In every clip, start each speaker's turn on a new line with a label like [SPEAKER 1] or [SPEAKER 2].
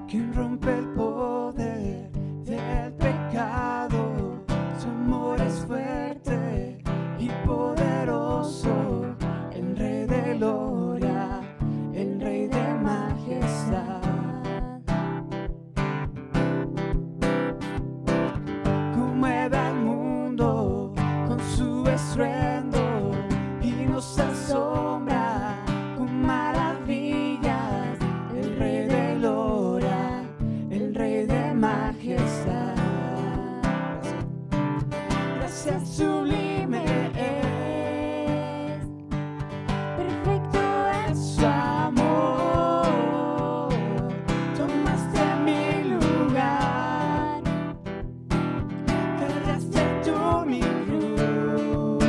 [SPEAKER 1] quien rompe el poder del pecado. Su amor es fuerte y poderoso, el Rey de gloria, el Rey de majestad. Conmueve al mundo con su estruendo y nos asombra con maravillas, el Rey de gloria, el Rey de majestad. Gracias sublime es, perfecto es su amor. Tomaste mi lugar, cargaste tú mi cruz,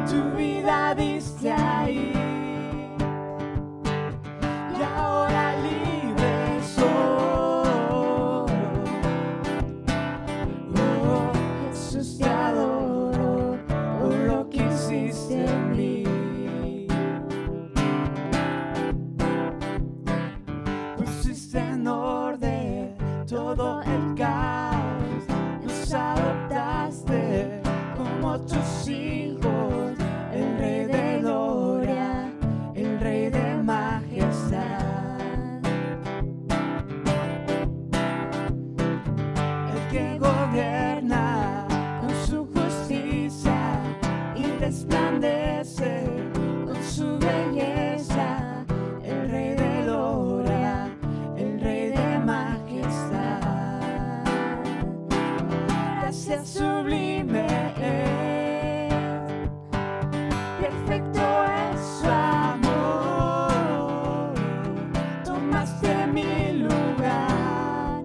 [SPEAKER 1] tu vida diste ahí, y ahora libre soy. Oh, Jesús, te adoro por lo que hiciste en mí. Pusiste en orden todo el caos, nos adoptaste como tus hijos, el Rey de gloria, el Rey de majestad. El que gobierna con su justicia y resplandece con su belleza, el Rey de gloria, el Rey de majestad. Gracias sublime es, perfecto es su amor. Tomaste mi lugar,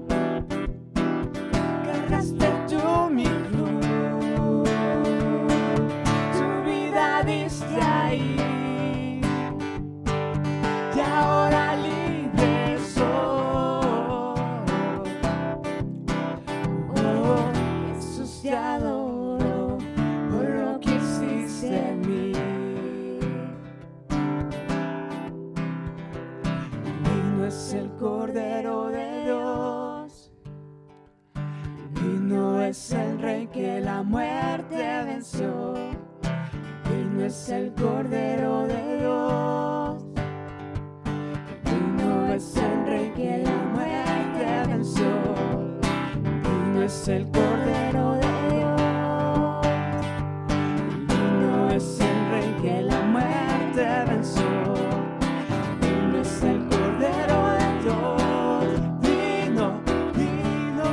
[SPEAKER 1] cargaste tú mi cruz, tu vida diste ahí, y ahora libre soy. Oh, Jesús, te adoro por lo que hiciste en mí. Digno es el Cordero de Dios, digno es el Rey que la muerte venció. Digno es el Cordero de Dios, digno es el Rey que la muerte venció. Digno es el Cordero de Dios, digno es el Rey que la muerte venció. Digno es el Cordero de Dios, digno, digno.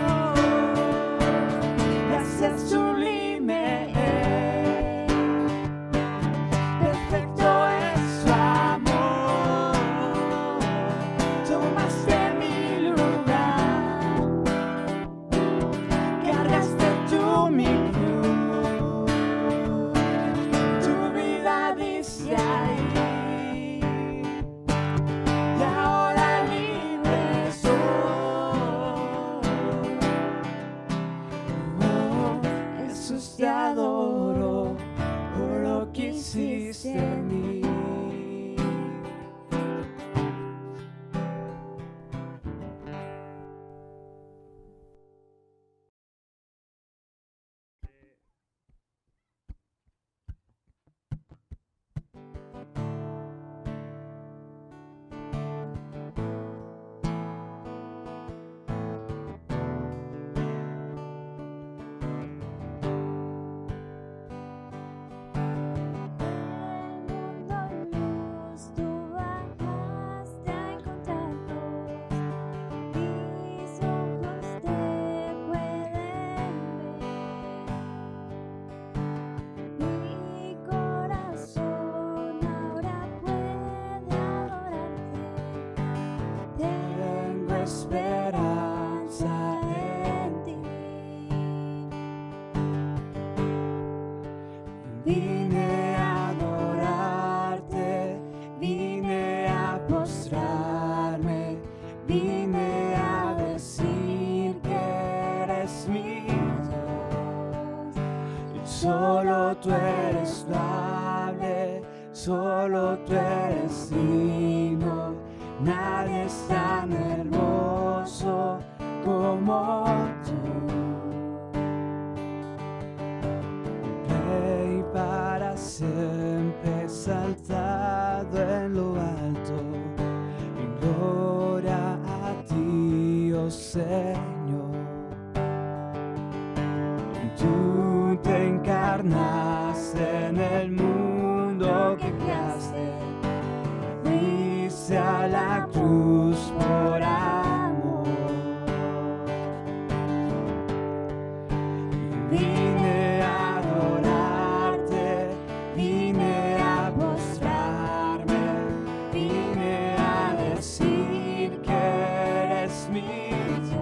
[SPEAKER 1] Gracias sublime es, perfecto es su amor. Tomaste mi lugar, cargaste tú mi cruz, tu vida diste ahí, y ahora libre soy. Oh, Jesús, te adoro por lo que hiciste en mí. Vine a adorarte, vine a postrarme, vine a decir que eres mi Dios. Solo tú eres loable, solo tú eres digno, nadie es tan hermoso como tú. Rey para siempre exaltado en lo alto, en gloria a ti, oh Señor. Tú te encarnaste en el mundo que creaste, fuiste a la cruz por amor. Vine a adorarte, vine a postrarme, vine a decir que eres mi Dios.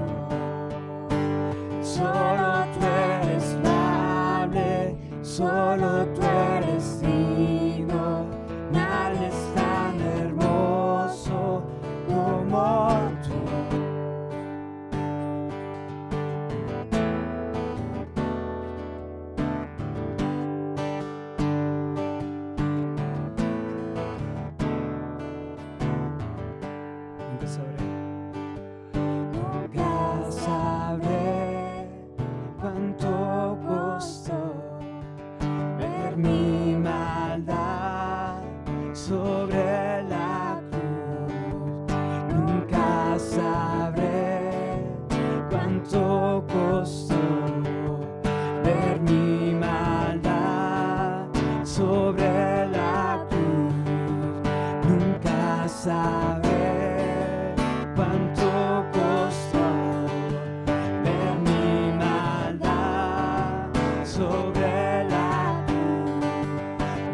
[SPEAKER 1] Solo tú eres amable, solo tú eres digno, nadie es tan hermoso como tú. Nunca sabré cuánto costó ver mi maldad sobre la cruz. Nunca sabré cuánto costó ver mi maldad sobre la cruz. Nunca sabré cuánto costó ver mi maldad sobre la cruz.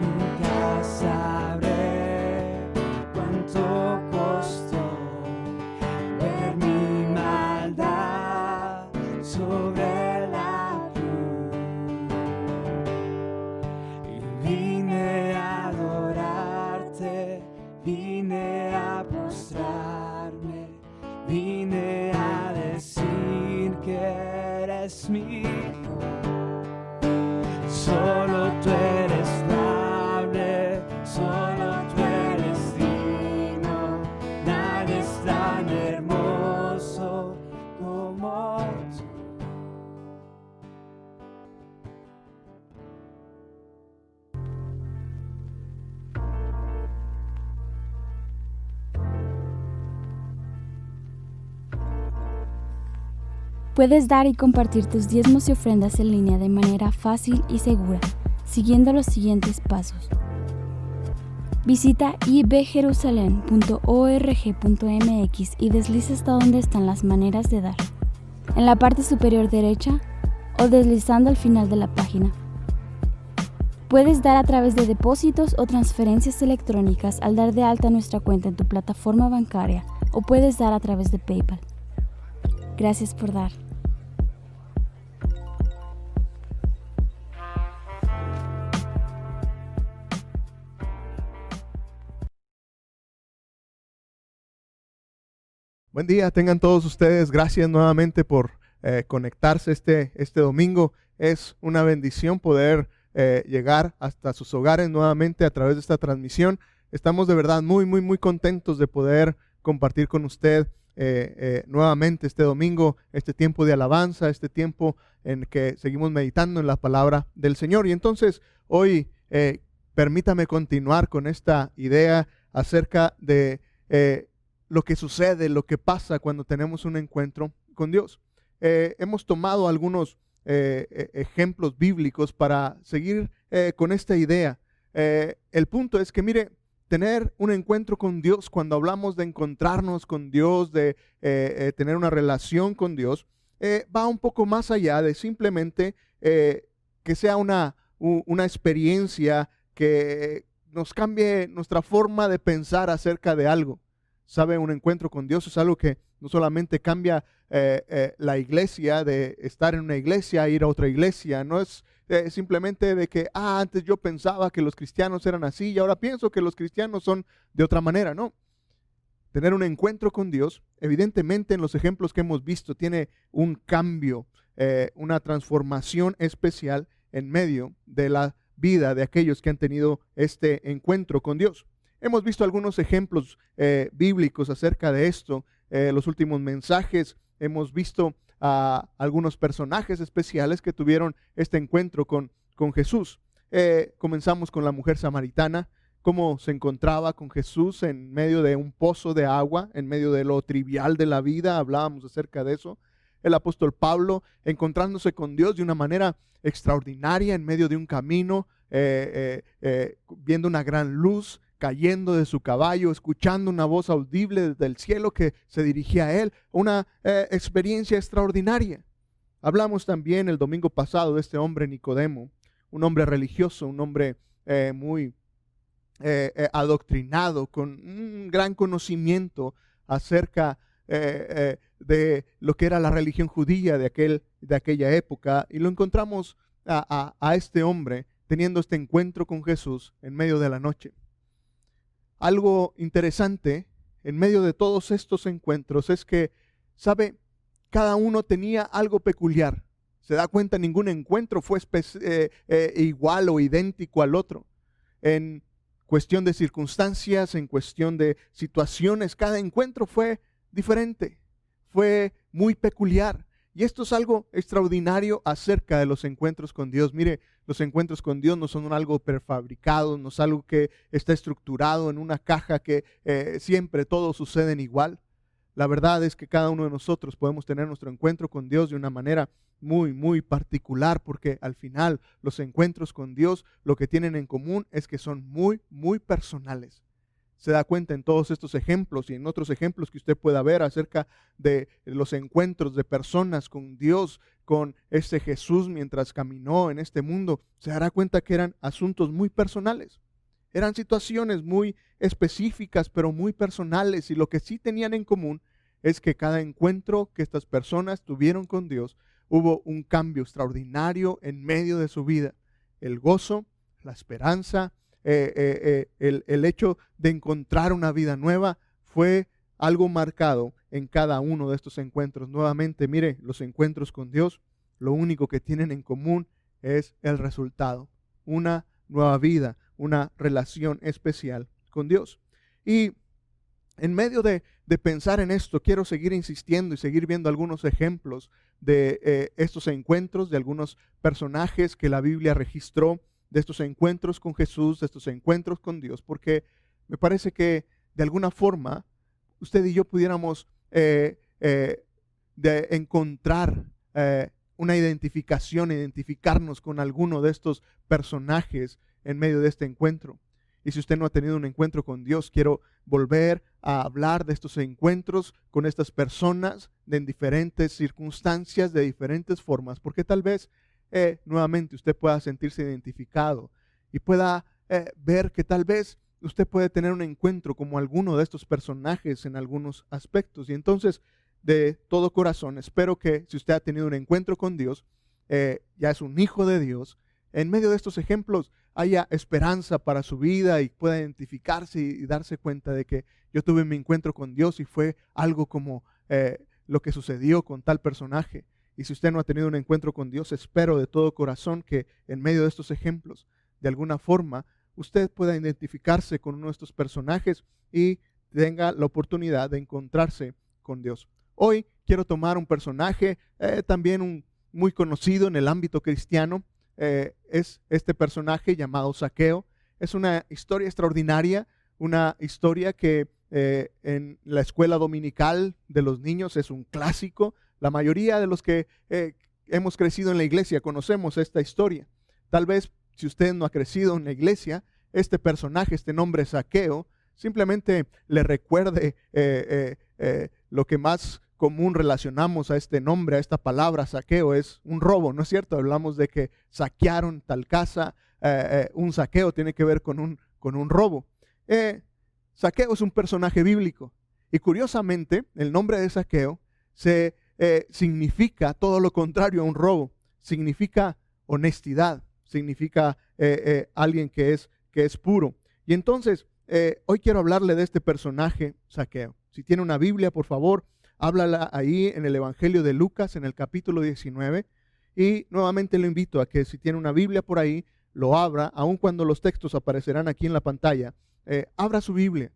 [SPEAKER 1] Nunca sabré cuánto costó ver mi maldad sobre la cruz. Y vine a adorarte, vine a postrarme, vine a decir que eres mi Dios. Solo tú eres amable, solo tú eres digno, nadie es tan hermoso como tú.
[SPEAKER 2] Puedes dar y compartir tus diezmos y ofrendas en línea de manera fácil y segura, siguiendo los siguientes pasos. Visita ibjerusalem.org.mx y desliza hasta donde están las maneras de dar, en la parte superior derecha o deslizando al final de la página. Puedes dar a través de depósitos o transferencias electrónicas al dar de alta nuestra cuenta en tu plataforma bancaria, o puedes dar a través de PayPal. Gracias por dar.
[SPEAKER 3] Buen día, tengan todos ustedes. Gracias nuevamente por conectarse este domingo. Es una bendición poder llegar hasta sus hogares nuevamente a través de esta transmisión. Estamos de verdad muy contentos de poder compartir con usted nuevamente este domingo, este tiempo de alabanza, este tiempo en que seguimos meditando en la palabra del Señor. Y entonces hoy permítame continuar con esta idea acerca de lo que sucede, lo que pasa cuando tenemos un encuentro con Dios. Hemos tomado algunos ejemplos bíblicos para seguir con esta idea. El punto es que, mire, tener un encuentro con Dios, cuando hablamos de encontrarnos con Dios, de tener una relación con Dios, va un poco más allá de simplemente que sea una experiencia que nos cambie nuestra forma de pensar acerca de algo. ¿Sabe? Un encuentro con Dios es algo que no solamente cambia la iglesia, de estar en una iglesia a ir a otra iglesia. No es simplemente de que, antes yo pensaba que los cristianos eran así y ahora pienso que los cristianos son de otra manera. No. Tener un encuentro con Dios, evidentemente en los ejemplos que hemos visto, tiene un cambio, una transformación especial en medio de la vida de aquellos que han tenido este encuentro con Dios. hemos visto algunos ejemplos bíblicos acerca de esto. Los últimos mensajes hemos visto a algunos personajes especiales que tuvieron este encuentro con Jesús. Comenzamos con la mujer samaritana, cómo se encontraba con Jesús en medio de un pozo de agua, en medio de lo trivial de la vida. Hablábamos acerca de eso. El apóstol Pablo encontrándose con Dios de una manera extraordinaria en medio de un camino, viendo una gran luz cayendo de su caballo, escuchando una voz audible desde el cielo que se dirigía a él. Una experiencia extraordinaria. Hablamos también el domingo pasado de este hombre Nicodemo, un hombre religioso, un hombre muy adoctrinado, con un gran conocimiento acerca de lo que era la religión judía de aquella época, y lo encontramos a este hombre teniendo este encuentro con Jesús en medio de la noche. Algo interesante en medio de todos estos encuentros es que, ¿sabe? Cada uno tenía algo peculiar. Se da cuenta, ningún encuentro fue igual o idéntico al otro. En cuestión de circunstancias, en cuestión de situaciones, cada encuentro fue diferente, fue muy peculiar. Y esto es algo extraordinario acerca de los encuentros con Dios. Mire, los encuentros con Dios no son algo prefabricado, no es algo que está estructurado en una caja que siempre todos suceden igual. La verdad es que cada uno de nosotros podemos tener nuestro encuentro con Dios de una manera muy, muy particular, porque al final los encuentros con Dios lo que tienen en común es que son muy, muy personales. Se da cuenta en todos estos ejemplos y en otros ejemplos que usted pueda ver acerca de los encuentros de personas con Dios, con este Jesús mientras caminó en este mundo. Se dará cuenta que eran asuntos muy personales. Eran situaciones muy específicas, pero muy personales. Y lo que sí tenían en común es que cada encuentro que estas personas tuvieron con Dios, hubo un cambio extraordinario en medio de su vida. El gozo, la esperanza, el hecho de encontrar una vida nueva fue algo marcado en cada uno de estos encuentros. Nuevamente, mire, los encuentros con Dios, lo único que tienen en común es el resultado, una nueva vida, una relación especial con Dios. Y en medio de pensar en esto, quiero seguir insistiendo y seguir viendo algunos ejemplos de estos encuentros, de algunos personajes que la Biblia registró, de estos encuentros con Jesús, de estos encuentros con Dios, porque me parece que de alguna forma usted y yo pudiéramos de encontrar una identificarnos con alguno de estos personajes en medio de este encuentro. Y si usted no ha tenido un encuentro con Dios, quiero volver a hablar de estos encuentros con estas personas en diferentes circunstancias, de diferentes formas, porque tal vez nuevamente usted pueda sentirse identificado y pueda ver que tal vez usted puede tener un encuentro como alguno de estos personajes en algunos aspectos. Y entonces, de todo corazón, espero que si usted ha tenido un encuentro con Dios, ya es un hijo de Dios, en medio de estos ejemplos haya esperanza para su vida y pueda identificarse y darse cuenta de que yo tuve mi encuentro con Dios y fue algo como lo que sucedió con tal personaje. Y si usted no ha tenido un encuentro con Dios, espero de todo corazón que en medio de estos ejemplos, de alguna forma, usted pueda identificarse con uno de estos personajes y tenga la oportunidad de encontrarse con Dios. Hoy quiero tomar un personaje, también muy conocido en el ámbito cristiano. Es este personaje llamado Zaqueo. Es una historia extraordinaria, una historia que en la escuela dominical de los niños es un clásico. La mayoría de los que hemos crecido en la iglesia conocemos esta historia. Tal vez si usted no ha crecido en la iglesia, este personaje, este nombre Zaqueo, simplemente le recuerde lo que más común relacionamos a este nombre, a esta palabra saqueo, es un robo, ¿no es cierto? Hablamos de que saquearon tal casa, un saqueo tiene que ver con un robo. Zaqueo es un personaje bíblico y curiosamente el nombre de Zaqueo significa todo lo contrario a un robo, significa honestidad, significa alguien que es puro. Y entonces hoy quiero hablarle de este personaje Zaqueo. Si tiene una Biblia, por favor, háblala ahí en el Evangelio de Lucas, en el capítulo 19. Y nuevamente lo invito a que si tiene una Biblia por ahí, lo abra, aun cuando los textos aparecerán aquí en la pantalla. abra su Biblia.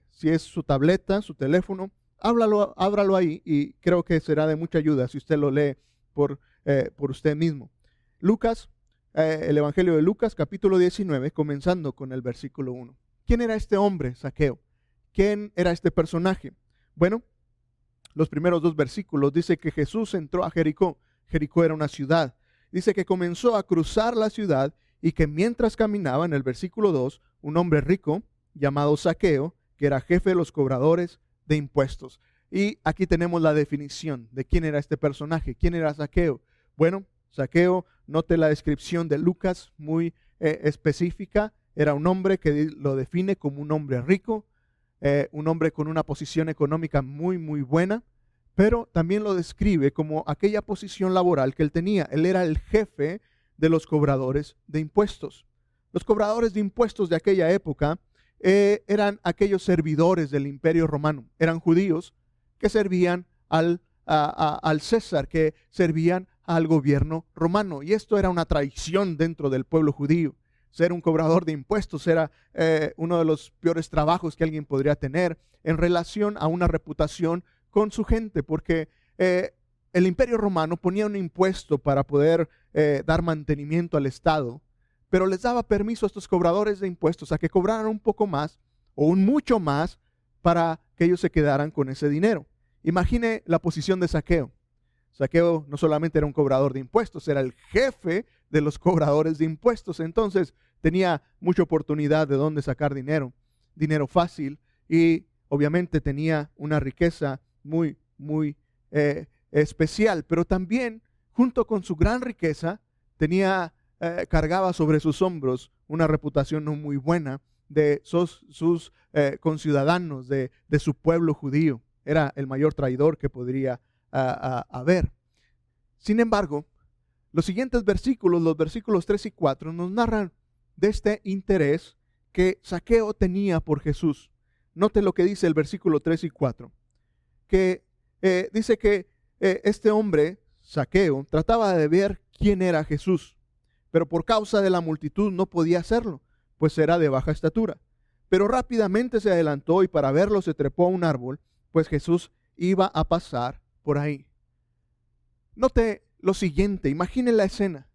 [SPEAKER 3] Si es su tableta, su teléfono, ábralo ahí y creo que será de mucha ayuda si usted lo lee por usted mismo. Lucas, el Evangelio de Lucas, capítulo 19, comenzando con el versículo 1. ¿Quién era este hombre, Zaqueo? ¿Quién era este personaje? Bueno, los primeros 2 versículos dice que Jesús entró a Jericó. Jericó era una ciudad. Dice que comenzó a cruzar la ciudad y que mientras caminaba, en el versículo 2, un hombre rico llamado Zaqueo, que era jefe de los cobradores de impuestos. Y aquí tenemos la definición de quién era este personaje. ¿Quién era Zaqueo? Bueno, Zaqueo, note la descripción de Lucas, muy específica. Era un hombre que lo define como un hombre rico, un hombre con una posición económica muy, muy buena, pero también lo describe como aquella posición laboral que él tenía. Él era el jefe de los cobradores de impuestos. Los cobradores de impuestos de aquella época eran aquellos servidores del Imperio Romano. Eran judíos que servían al César, que servían al gobierno romano. Y esto era una traición dentro del pueblo judío. Ser un cobrador de impuestos era uno de los peores trabajos que alguien podría tener en relación a una reputación con su gente, porque el Imperio Romano ponía un impuesto para poder dar mantenimiento al Estado, pero les daba permiso a estos cobradores de impuestos a que cobraran un poco más o un mucho más para que ellos se quedaran con ese dinero. Imagine la posición de Zaqueo. Zaqueo no solamente era un cobrador de impuestos, era el jefe de los cobradores de impuestos. Entonces tenía mucha oportunidad de dónde sacar dinero fácil, y obviamente tenía una riqueza muy, muy especial, pero también junto con su gran riqueza cargaba sobre sus hombros una reputación no muy buena de sus conciudadanos, de su pueblo judío. Era el mayor traidor que podría haber. Sin embargo, los siguientes versículos, los versículos 3 y 4, nos narran de este interés que Zaqueo tenía por Jesús. Note lo que dice el versículo 3 y 4, que dice que este hombre, Zaqueo, trataba de ver quién era Jesús, pero por causa de la multitud no podía hacerlo, pues era de baja estatura. Pero rápidamente se adelantó y para verlo se trepó a un árbol, pues Jesús iba a pasar por ahí. Note lo siguiente, imagine la escena.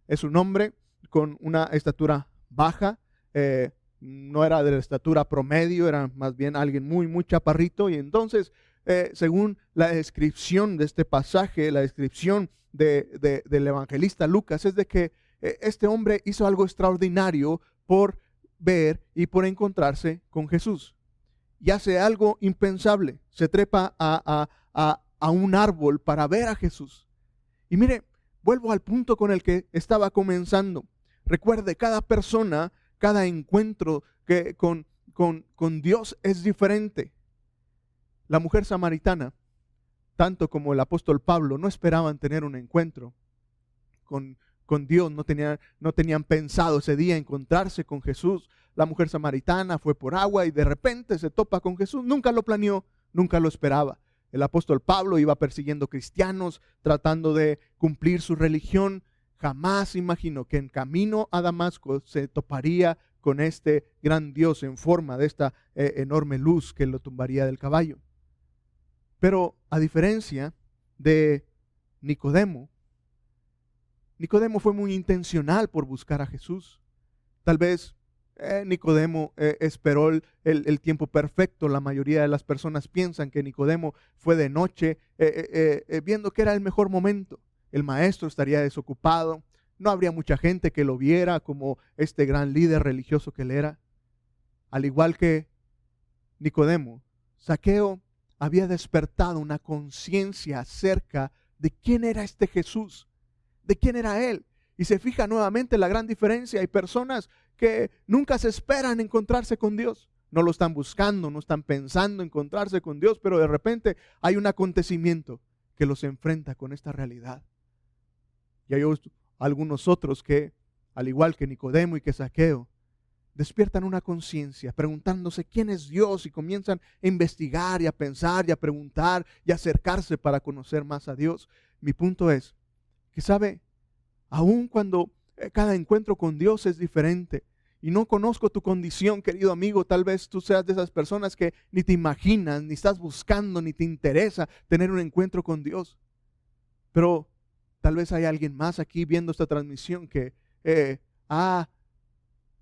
[SPEAKER 3] Es un hombre con una estatura baja, no era de la estatura promedio, era más bien alguien muy, muy chaparrito, y entonces, según la descripción de este pasaje, la descripción del evangelista Lucas, es de que este hombre hizo algo extraordinario por ver y por encontrarse con Jesús. Y hace algo impensable, se trepa a un árbol para ver a Jesús. Y mire, vuelvo al punto con el que estaba comenzando. Recuerde, cada persona, cada encuentro con Dios es diferente. La mujer samaritana, tanto como el apóstol Pablo, no esperaban tener un encuentro con Dios, no tenían pensado ese día encontrarse con Jesús. La mujer samaritana fue por agua y de repente se topa con Jesús. Nunca lo planeó, nunca lo esperaba. El apóstol Pablo iba persiguiendo cristianos, tratando de cumplir su religión. Jamás imaginó que en camino a Damasco se toparía con este gran Dios en forma de esta enorme luz que lo tumbaría del caballo. Pero a diferencia de Nicodemo fue muy intencional por buscar a Jesús. Tal vez Nicodemo esperó el tiempo perfecto. La mayoría de las personas piensan que Nicodemo fue de noche, viendo que era el mejor momento. El maestro estaría desocupado, no habría mucha gente que lo viera como este gran líder religioso que él era. Al igual que Nicodemo, Zaqueo había despertado una conciencia acerca de quién era este Jesús, de quién era Él. Y se fija nuevamente la gran diferencia. Hay personas que nunca se esperan encontrarse con Dios. No lo están buscando, no están pensando encontrarse con Dios, pero de repente hay un acontecimiento que los enfrenta con esta realidad. Y hay algunos otros que, al igual que Nicodemo y que Zaqueo, despiertan una conciencia preguntándose quién es Dios y comienzan a investigar y a pensar y a preguntar y a acercarse para conocer más a Dios. Mi punto es que, ¿sabe? Aun cuando cada encuentro con Dios es diferente Y no conozco tu condición, querido amigo. Tal vez tú seas de esas personas que ni te imaginas, ni estás buscando, ni te interesa tener un encuentro con Dios. Pero tal vez hay alguien más aquí viendo esta transmisión que ha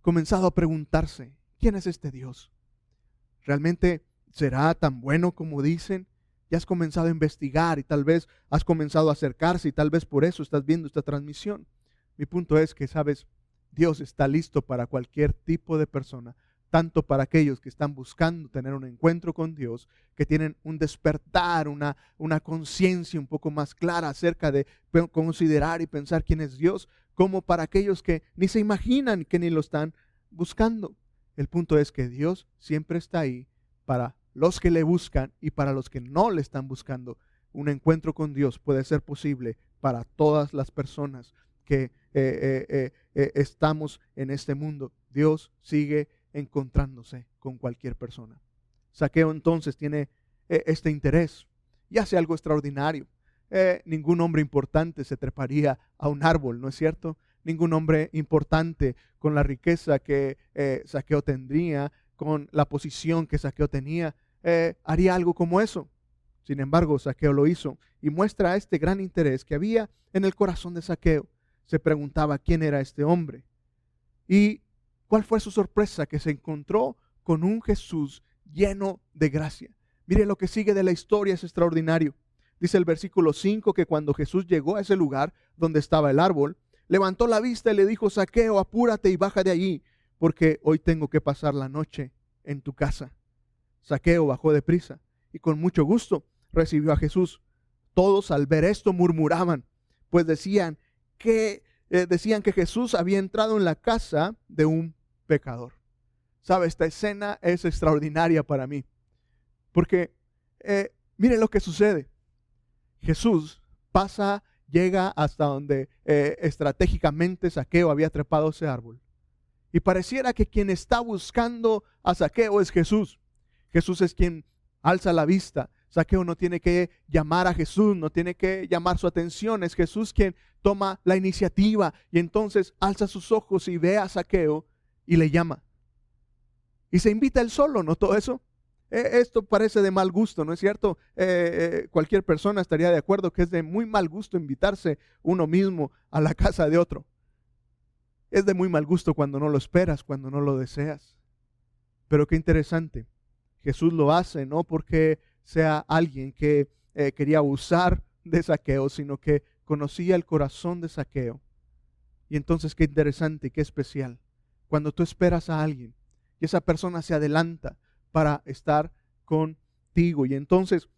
[SPEAKER 3] comenzado a preguntarse, ¿quién es este Dios? ¿Realmente será tan bueno como dicen? Ya has comenzado a investigar y tal vez has comenzado a acercarse y tal vez por eso estás viendo esta transmisión. Mi punto es que, sabes, Dios está listo para cualquier tipo de persona, tanto para aquellos que están buscando tener un encuentro con Dios, que tienen un despertar, una conciencia un poco más clara acerca de considerar y pensar quién es Dios, como para aquellos que ni se imaginan, que ni lo están buscando. El punto es que Dios siempre está ahí para los que le buscan y para los que no le están buscando. Un encuentro con Dios puede ser posible para todas las personas que estamos en este mundo. Dios sigue encontrándose con cualquier persona. Zaqueo entonces tiene este interés y hace algo extraordinario. Ningún hombre importante se treparía a un árbol, ¿no es cierto? Ningún hombre importante con la riqueza que Zaqueo tendría, con la posición que Zaqueo tenía, haría algo como eso. Sin embargo, Zaqueo lo hizo y muestra este gran interés que había en el corazón de Zaqueo. Se preguntaba quién era este hombre. ¿Y cuál fue su sorpresa? Que se encontró con un Jesús lleno de gracia. Mire, lo que sigue de la historia es extraordinario. Dice el versículo 5 que cuando Jesús llegó a ese lugar donde estaba el árbol, levantó la vista y le dijo: Zaqueo, apúrate y baja de allí, porque hoy tengo que pasar la noche en tu casa. Zaqueo bajó deprisa y con mucho gusto recibió a Jesús. Todos al ver esto murmuraban, pues decían que Jesús había entrado en la casa de un pecador. ¿Sabe? Esta escena es extraordinaria para mí, porque mire lo que sucede. Jesús llega hasta donde estratégicamente Zaqueo había trepado ese árbol. Y pareciera que quien está buscando a Zaqueo es Jesús. Jesús es quien alza la vista. Zaqueo no tiene que llamar a Jesús, no tiene que llamar su atención. Es Jesús quien toma la iniciativa y entonces alza sus ojos y ve a Zaqueo y le llama. Y se invita él solo, ¿notó eso? Esto parece de mal gusto, ¿no es cierto? Cualquier persona estaría de acuerdo que es de muy mal gusto invitarse uno mismo a la casa de otro. Es de muy mal gusto cuando no lo esperas, cuando no lo deseas. Pero qué interesante. Jesús lo hace no porque sea alguien que quería abusar de Zaqueo, sino que conocía el corazón de Zaqueo. Y entonces qué interesante, qué especial. Cuando tú esperas a alguien y esa persona se adelanta para estar contigo. Y entonces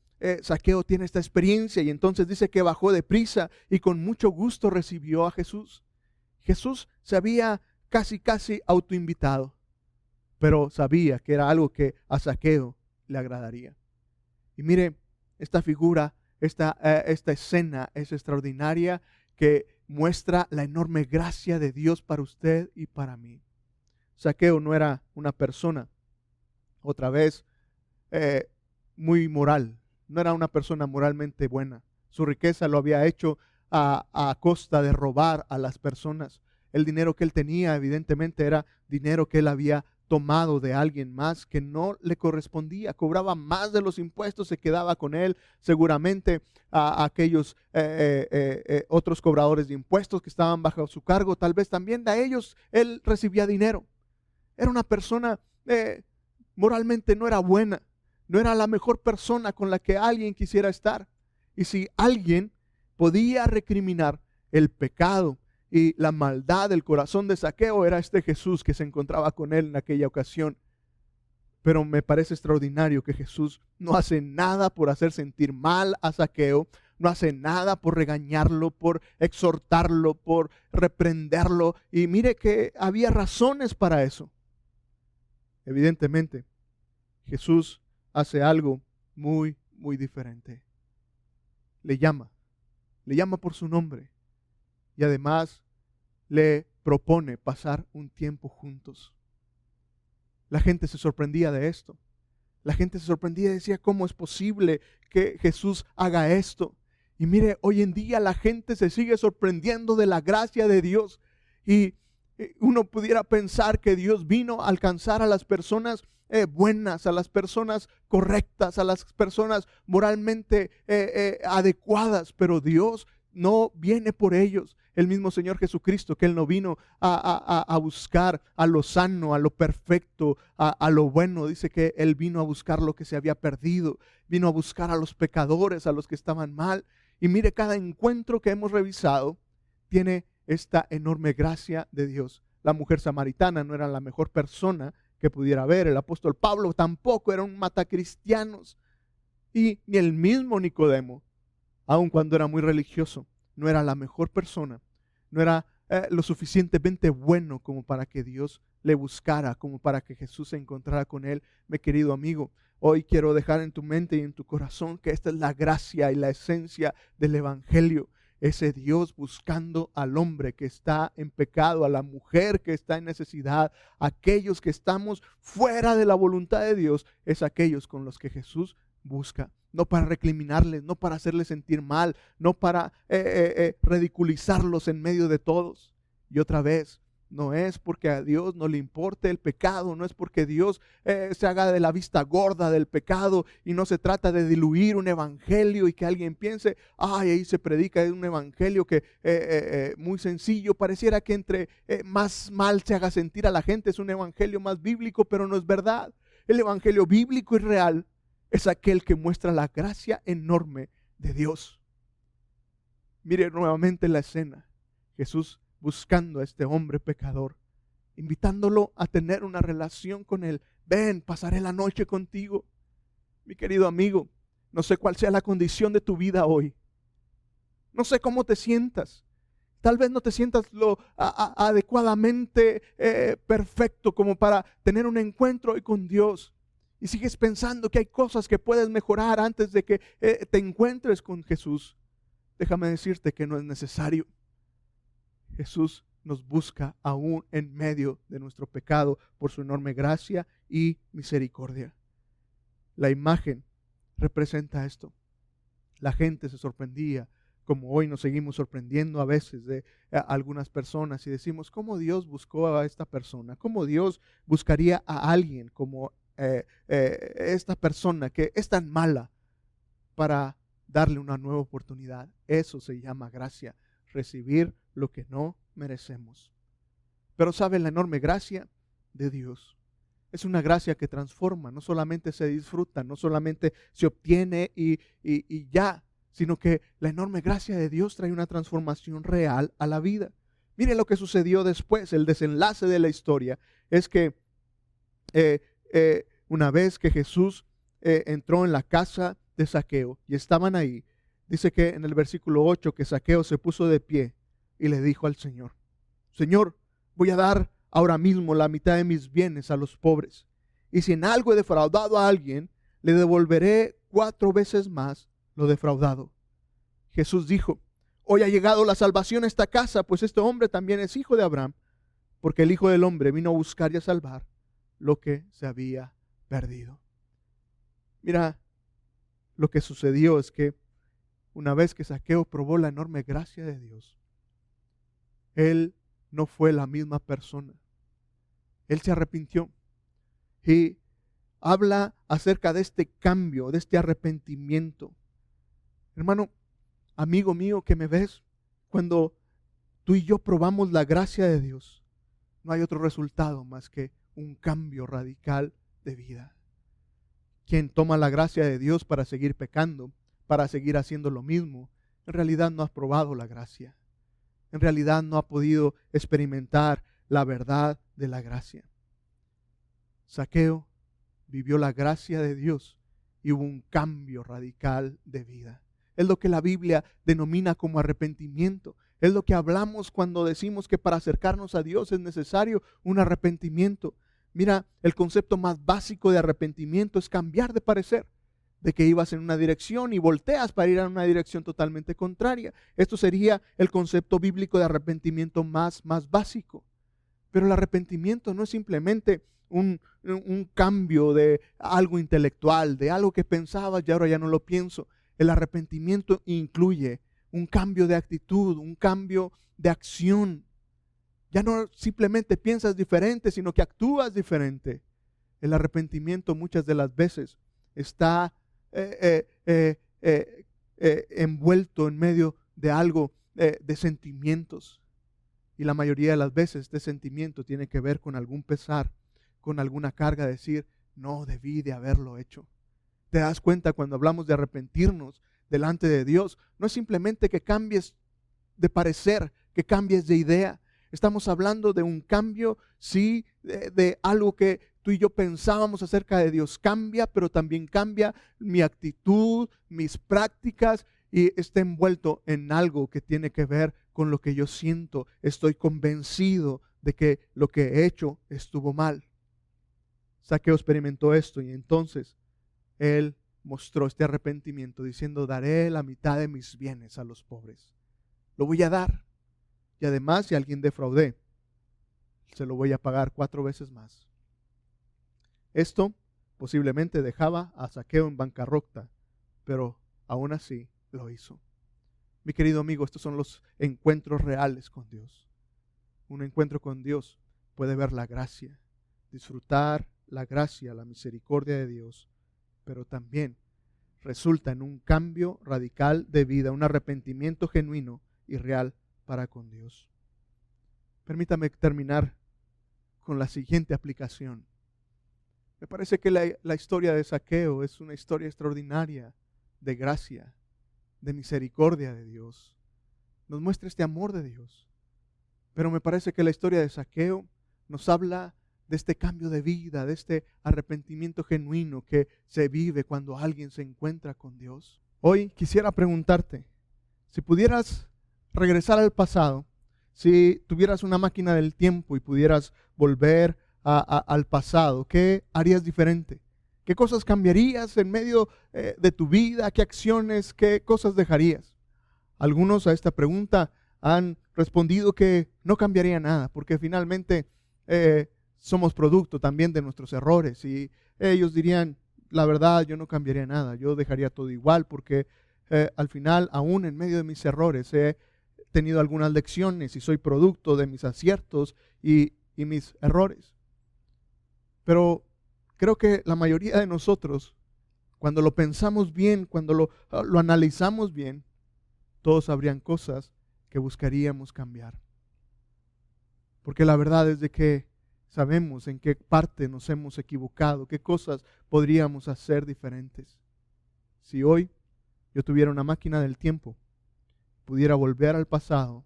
[SPEAKER 3] Zaqueo tiene esta experiencia y entonces dice que bajó deprisa y con mucho gusto recibió a Jesús. Jesús se había casi autoinvitado, pero sabía que era algo que a Zaqueo le agradaría. Y mire, esta figura, esta escena es extraordinaria, que muestra la enorme gracia de Dios para usted y para mí. Zaqueo no era una persona, otra vez, muy moral. No era una persona moralmente buena. Su riqueza lo había hecho a costa de robar a las personas. El dinero que él tenía evidentemente era dinero que él había tomado de alguien más que no le correspondía. Cobraba más de los impuestos, se quedaba con él. Seguramente a aquellos otros cobradores de impuestos que estaban bajo su cargo, tal vez también de ellos él recibía dinero. Era una persona moralmente no era buena, no era la mejor persona con la que alguien quisiera estar. Y si alguien podía recriminar el pecado y la maldad del corazón de Zaqueo, era este Jesús que se encontraba con él en aquella ocasión. Pero me parece extraordinario que Jesús no hace nada por hacer sentir mal a Zaqueo, no hace nada por regañarlo, por exhortarlo, por reprenderlo. Y mire que había razones para eso. Evidentemente, Jesús hace algo muy diferente. Le llama por su nombre y además le propone pasar un tiempo juntos. La gente se sorprendía de esto. La gente se sorprendía y decía, ¿cómo es posible que Jesús haga esto? Y mire, hoy en día la gente se sigue sorprendiendo de la gracia de Dios. Y Uno pudiera pensar que Dios vino a alcanzar a las personas buenas, a las personas correctas, a las personas moralmente adecuadas, pero Dios no viene por ellos. El mismo Señor Jesucristo, que Él no vino a buscar a lo sano, a lo perfecto, a lo bueno. Dice que Él vino a buscar lo que se había perdido, vino a buscar a los pecadores, a los que estaban mal. Y mire, cada encuentro que hemos revisado tiene esta enorme gracia de Dios. La mujer samaritana no era la mejor persona que pudiera haber. El apóstol Pablo tampoco era un matacristianos. Y ni el mismo Nicodemo, aun cuando era muy religioso, no era la mejor persona. No era lo suficientemente bueno como para que Dios le buscara, como para que Jesús se encontrara con él. Mi querido amigo, hoy quiero dejar en tu mente y en tu corazón que esta es la gracia y la esencia del Evangelio. Ese Dios buscando al hombre que está en pecado, a la mujer que está en necesidad, aquellos que estamos fuera de la voluntad de Dios, es aquellos con los que Jesús busca. No para recriminarles, no para hacerles sentir mal, no para ridiculizarlos en medio de todos. Y otra vez, no es porque a Dios no le importe el pecado, no es porque Dios se haga de la vista gorda del pecado, y no se trata de diluir un evangelio y que alguien piense, ay, ahí se predica un evangelio que muy sencillo, pareciera que entre más mal se haga sentir a la gente es un evangelio más bíblico, pero no es verdad. El evangelio bíblico y real es aquel que muestra la gracia enorme de Dios. Mire nuevamente la escena. Jesús buscando a este hombre pecador, invitándolo a tener una relación con él. Ven, pasaré la noche contigo. Mi querido amigo, no sé cuál sea la condición de tu vida hoy. No sé cómo te sientas. Tal vez no te sientas lo adecuadamente perfecto como para tener un encuentro hoy con Dios. Y sigues pensando que hay cosas que puedes mejorar antes de que te encuentres con Jesús. Déjame decirte que no es necesario. Jesús nos busca aún en medio de nuestro pecado por su enorme gracia y misericordia. La imagen representa esto. La gente se sorprendía, como hoy nos seguimos sorprendiendo a veces de algunas personas, y decimos, ¿cómo Dios buscó a esta persona? ¿Cómo Dios buscaría a alguien como esta persona que es tan mala para darle una nueva oportunidad? Eso se llama gracia, recibir lo que no merecemos. Pero ¿sabe la enorme gracia de Dios? Es una gracia que transforma, no solamente se disfruta, no solamente se obtiene y ya, sino que la enorme gracia de Dios trae una transformación real a la vida. Mire lo que sucedió después. El desenlace de la historia es que una vez que Jesús entró en la casa de Zaqueo y estaban ahí, dice que en el versículo 8 que Zaqueo se puso de pie y le dijo al Señor, Señor, voy a dar ahora mismo la mitad de mis bienes a los pobres, y si en algo he defraudado a alguien, le devolveré 4 veces más lo defraudado. Jesús dijo, hoy ha llegado la salvación a esta casa, pues este hombre también es hijo de Abraham, porque el Hijo del Hombre vino a buscar y a salvar lo que se había perdido. Mira, lo que sucedió es que una vez que Zaqueo probó la enorme gracia de Dios, él no fue la misma persona. Él se arrepintió y habla acerca de este cambio, de este arrepentimiento. Hermano, amigo mío que me ves, cuando tú y yo probamos la gracia de Dios, no hay otro resultado más que un cambio radical de vida. Quien toma la gracia de Dios para seguir pecando, para seguir haciendo lo mismo, en realidad no ha probado la gracia. En realidad no ha podido experimentar la verdad de la gracia. Zaqueo vivió la gracia de Dios y hubo un cambio radical de vida. Es lo que la Biblia denomina como arrepentimiento. Es lo que hablamos cuando decimos que para acercarnos a Dios es necesario un arrepentimiento. Mira, el concepto más básico de arrepentimiento es cambiar de parecer. De que ibas en una dirección y volteas para ir a una dirección totalmente contraria. Esto sería el concepto bíblico de arrepentimiento más básico. Pero el arrepentimiento no es simplemente un cambio de algo intelectual, de algo que pensabas y ahora ya no lo pienso. El arrepentimiento incluye un cambio de actitud, un cambio de acción. Ya no simplemente piensas diferente, sino que actúas diferente. El arrepentimiento muchas de las veces está envuelto en medio de algo de sentimientos. Y la mayoría de las veces este sentimiento tiene que ver con algún pesar, con alguna carga, decir, no debí de haberlo hecho. Te das cuenta cuando hablamos de arrepentirnos delante de Dios, no es simplemente que cambies de parecer, que cambies de idea. Estamos hablando de un cambio, sí, de algo que tú y yo pensábamos acerca de Dios cambia, pero también cambia mi actitud, mis prácticas, y está envuelto en algo que tiene que ver con lo que yo siento. Estoy convencido de que lo que he hecho estuvo mal. Zaqueo experimentó esto y entonces él mostró este arrepentimiento diciendo, daré la mitad de mis bienes a los pobres. Lo voy a dar. Y además, si alguien defraudé, se lo voy a pagar 4 veces más. Esto posiblemente dejaba a Zaqueo en bancarrota, pero aún así lo hizo. Mi querido amigo, estos son los encuentros reales con Dios. Un encuentro con Dios puede ver la gracia, disfrutar la gracia, la misericordia de Dios, pero también resulta en un cambio radical de vida, un arrepentimiento genuino y real para con Dios. Permítame terminar con la siguiente aplicación. Me parece que la historia de Zaqueo es una historia extraordinaria de gracia, de misericordia de Dios. Nos muestra este amor de Dios. Pero me parece que la historia de Zaqueo nos habla de este cambio de vida, de este arrepentimiento genuino que se vive cuando alguien se encuentra con Dios. Hoy quisiera preguntarte, si pudieras regresar al pasado, si tuvieras una máquina del tiempo y pudieras volver al pasado, ¿qué harías diferente? ¿Qué cosas cambiarías en medio de tu vida? ¿Qué acciones, qué cosas dejarías? Algunos a esta pregunta han respondido que no cambiaría nada, porque finalmente somos producto también de nuestros errores. Y ellos dirían, la verdad, yo no cambiaría nada, yo dejaría todo igual, porque al final, aún en medio de mis errores, he tenido algunas lecciones y soy producto de mis aciertos y mis errores. Pero creo que la mayoría de nosotros, cuando lo pensamos bien, cuando lo analizamos bien, todos habrían cosas que buscaríamos cambiar. Porque la verdad es de que sabemos en qué parte nos hemos equivocado, qué cosas podríamos hacer diferentes. Si hoy yo tuviera una máquina del tiempo, pudiera volver al pasado,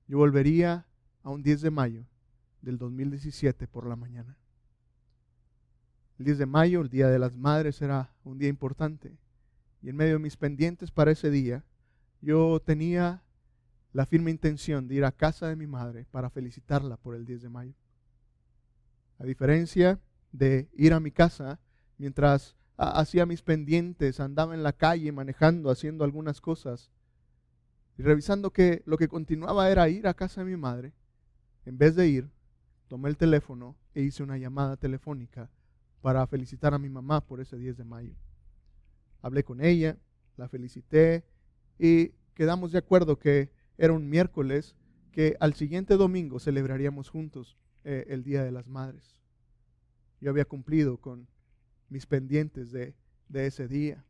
[SPEAKER 3] yo volvería a un 10 de mayo del 2017 por la mañana. El 10 de mayo, el Día de las Madres, era un día importante. Y en medio de mis pendientes para ese día, yo tenía la firme intención de ir a casa de mi madre para felicitarla por el 10 de mayo. A diferencia de ir a mi casa, mientras hacía mis pendientes, andaba en la calle manejando, haciendo algunas cosas, y revisando que lo que continuaba era ir a casa de mi madre, en vez de ir, tomé el teléfono e hice una llamada telefónica para felicitar a mi mamá por ese 10 de mayo. Hablé con ella, la felicité y quedamos de acuerdo que era un miércoles, que al siguiente domingo celebraríamos juntos el Día de las Madres. Yo había cumplido con mis pendientes de ese día.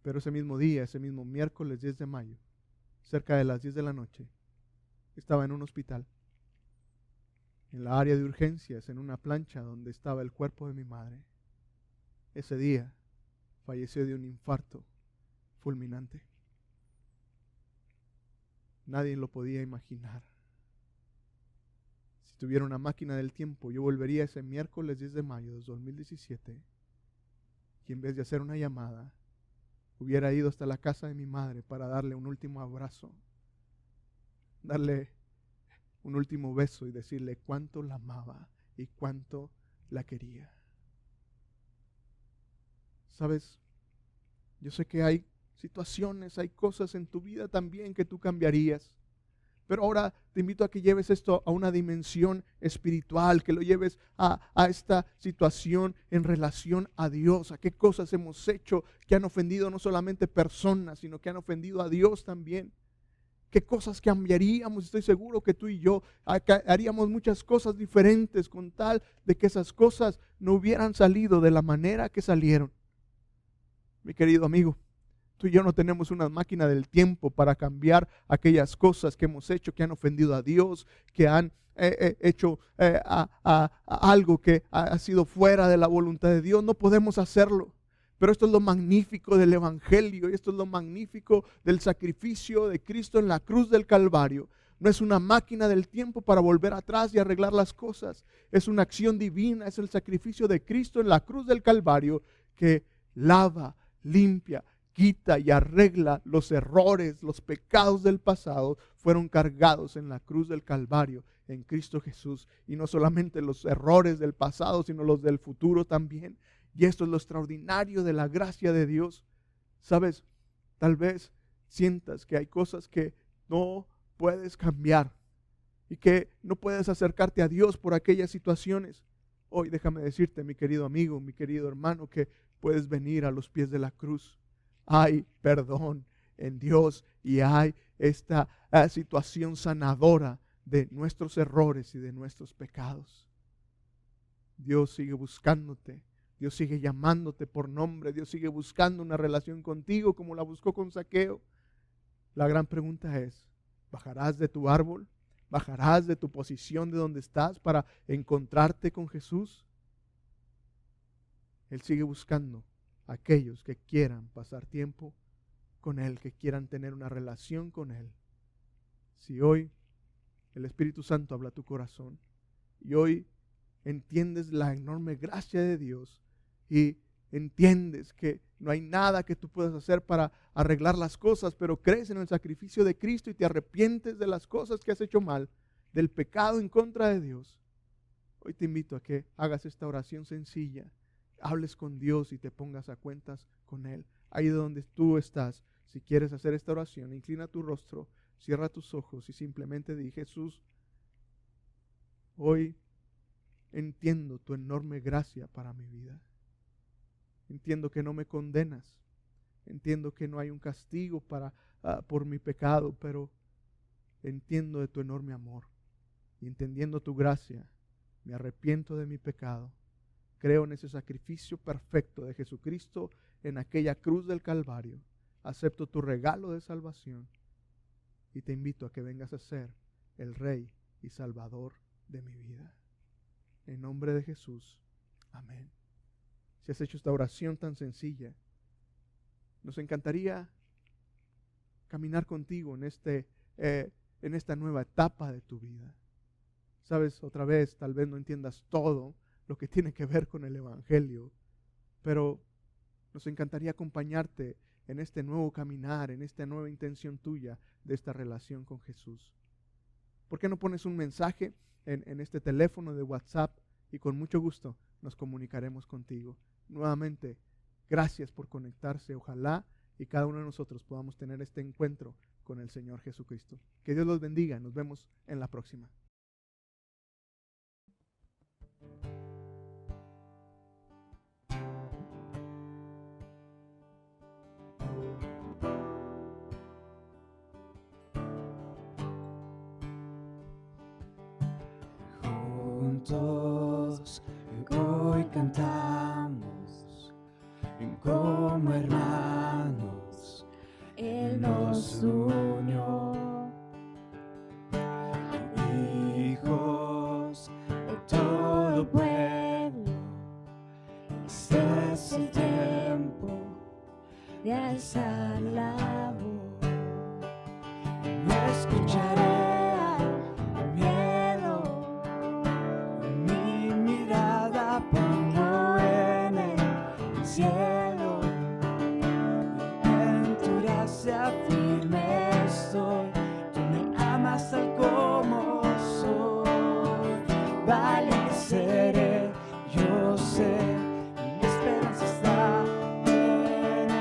[SPEAKER 3] Pero ese mismo día, ese mismo miércoles 10 de mayo, cerca de las 10 de la noche, estaba en un hospital, en la área de urgencias, en una plancha donde estaba el cuerpo de mi madre. Ese día falleció de un infarto fulminante. Nadie lo podía imaginar. Si tuviera una máquina del tiempo, yo volvería ese miércoles 10 de mayo de 2017 y en vez de hacer una llamada, hubiera ido hasta la casa de mi madre para darle un último abrazo, darle un último beso y decirle cuánto la amaba y cuánto la quería. ¿Sabes? Yo sé que hay situaciones, hay cosas en tu vida también que tú cambiarías. Pero ahora te invito a que lleves esto a una dimensión espiritual, que lo lleves a esta situación en relación a Dios, a qué cosas hemos hecho que han ofendido no solamente personas, sino que han ofendido a Dios también. qué cosas cambiaríamos. Estoy seguro que tú y yo haríamos muchas cosas diferentes con tal de que esas cosas no hubieran salido de la manera que salieron. Mi querido amigo, tú y yo no tenemos una máquina del tiempo para cambiar aquellas cosas que hemos hecho, que han ofendido a Dios, que han hecho algo que ha sido fuera de la voluntad de Dios. No podemos hacerlo. Pero esto es lo magnífico del Evangelio, y esto es lo magnífico del sacrificio de Cristo en la cruz del Calvario. No es una máquina del tiempo para volver atrás y arreglar las cosas. Es una acción divina, es el sacrificio de Cristo en la cruz del Calvario que lava, limpia, quita y arregla los errores, los pecados del pasado. Fueron cargados en la cruz del Calvario, en Cristo Jesús. Y no solamente los errores del pasado, sino los del futuro también. Y esto es lo extraordinario de la gracia de Dios. Sabes, tal vez sientas que hay cosas que no puedes cambiar y que no puedes acercarte a Dios por aquellas situaciones. Hoy déjame decirte, mi querido amigo, mi querido hermano, que puedes venir a los pies de la cruz. Hay perdón en Dios y hay esta situación sanadora de nuestros errores y de nuestros pecados. Dios sigue buscándote. Dios sigue llamándote por nombre. Dios sigue buscando una relación contigo como la buscó con Zaqueo. La gran pregunta es, ¿bajarás de tu árbol? ¿Bajarás de tu posición de donde estás para encontrarte con Jesús? Él sigue buscando a aquellos que quieran pasar tiempo con Él, que quieran tener una relación con Él. Si hoy el Espíritu Santo habla a tu corazón y hoy entiendes la enorme gracia de Dios, y entiendes que no hay nada que tú puedas hacer para arreglar las cosas, pero crees en el sacrificio de Cristo y te arrepientes de las cosas que has hecho mal, del pecado en contra de Dios, hoy te invito a que hagas esta oración sencilla, hables con Dios y te pongas a cuentas con Él. Ahí donde tú estás, si quieres hacer esta oración, inclina tu rostro, cierra tus ojos y simplemente di: Jesús, hoy entiendo tu enorme gracia para mi vida. Entiendo que no me condenas. Entiendo que no hay un castigo por mi pecado, pero entiendo de tu enorme amor. Y entendiendo tu gracia, me arrepiento de mi pecado. Creo en ese sacrificio perfecto de Jesucristo en aquella cruz del Calvario. Acepto tu regalo de salvación y te invito a que vengas a ser el Rey y Salvador de mi vida. En nombre de Jesús. Amén. Si has hecho esta oración tan sencilla, nos encantaría caminar contigo en esta nueva etapa de tu vida. Sabes, otra vez, tal vez no entiendas todo lo que tiene que ver con el Evangelio, pero nos encantaría acompañarte en este nuevo caminar, en esta nueva intención tuya de esta relación con Jesús. ¿Por qué no pones un mensaje en este teléfono de WhatsApp y con mucho gusto nos comunicaremos contigo? Nuevamente, gracias por conectarse. Ojalá y cada uno de nosotros podamos tener este encuentro con el Señor Jesucristo. Que Dios los bendiga. Nos vemos en la próxima.
[SPEAKER 1] Juntos hoy cantamos como hermanos, Él nos unió, hijos de todo pueblo. Este es el tiempo de alzar la voz. No escucharé cielo, en tu gracia firme estoy, tú me amas tal como soy, valiente seré, yo sé, mi esperanza está en Él.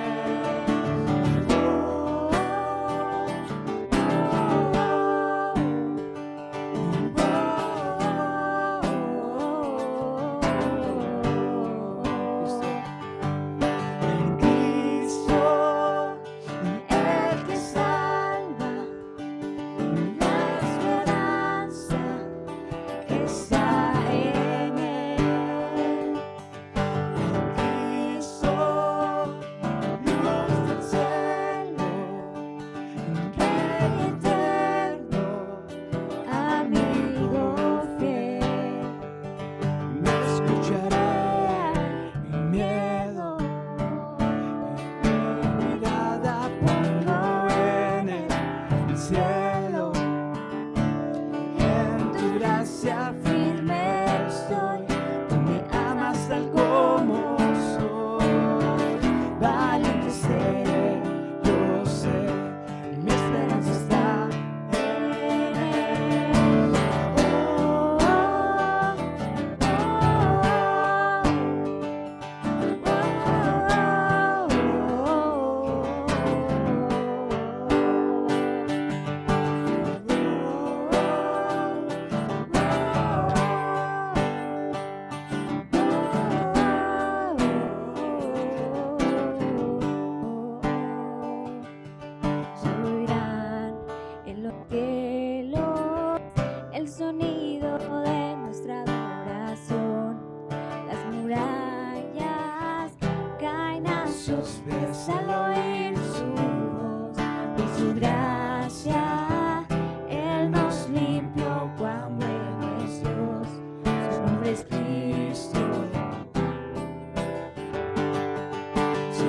[SPEAKER 1] los pies al oír su voz. Por su gracia Él nos limpió, cuán bueno es Dios. Su nombre es Cristo. Su